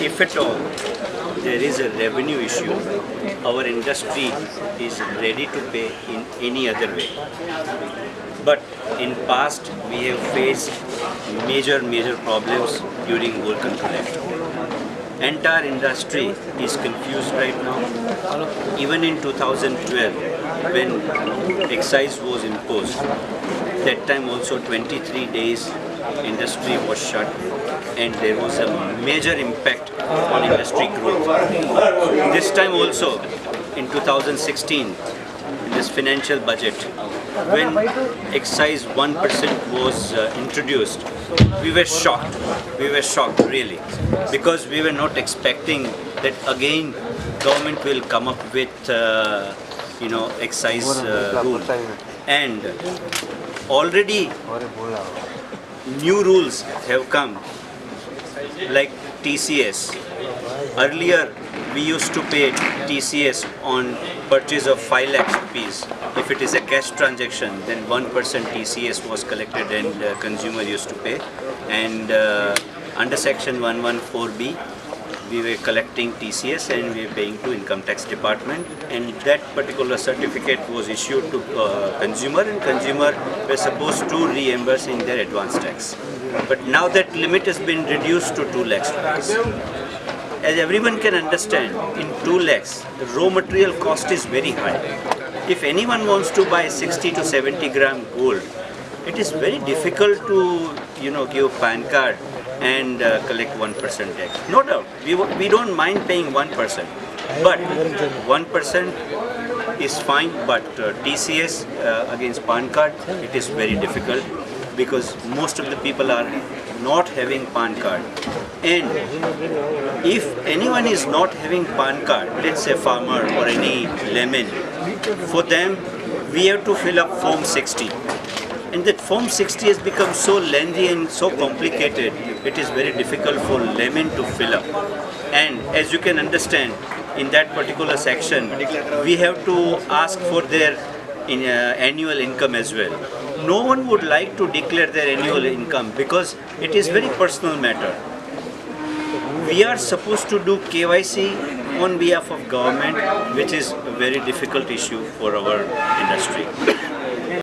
if at all there is a revenue issue, our industry is ready to pay in any other way. But in past, we have faced major problems during Golconda Act. Entire industry is confused right now. Even in 2012, when excise was imposed, that time also 23 days industry was shut and there was a major impact on industry growth. This time also in 2016, in this financial budget, when excise 1% was introduced, we were shocked. We were shocked really, because we were not expecting that again government will come up with excise rule. And already new rules have come, like TCS. Earlier we used to pay TCS on purchase of 5 lakhs rupees. If it is a cash transaction, then 1% TCS was collected and consumer used to pay. And under section 114B, we were collecting TCS and we were paying to income tax department, and that particular certificate was issued to consumer, and consumer were supposed to reimburse in their advance tax. But now that limit has been reduced to 2 lakhs rupees. As everyone can understand, in 2 lakhs, the raw material cost is very high. If anyone wants to buy 60 to 70 gram gold, it is very difficult to give PAN card and collect 1% tax. No doubt, we don't mind paying 1%, but 1% is fine, but TCS against PAN card, it is very difficult, because most of the people are not having PAN card. And if anyone is not having PAN card, let's say farmer or any layman, for them we have to fill up Form 60. And that Form 60 has become so lengthy and so complicated, it is very difficult for laymen to fill up. And as you can understand, in that particular section, we have to ask for their annual income as well. No one would like to declare their annual income because it is very personal matter. We are supposed to do KYC on behalf of government, which is a very difficult issue for our industry.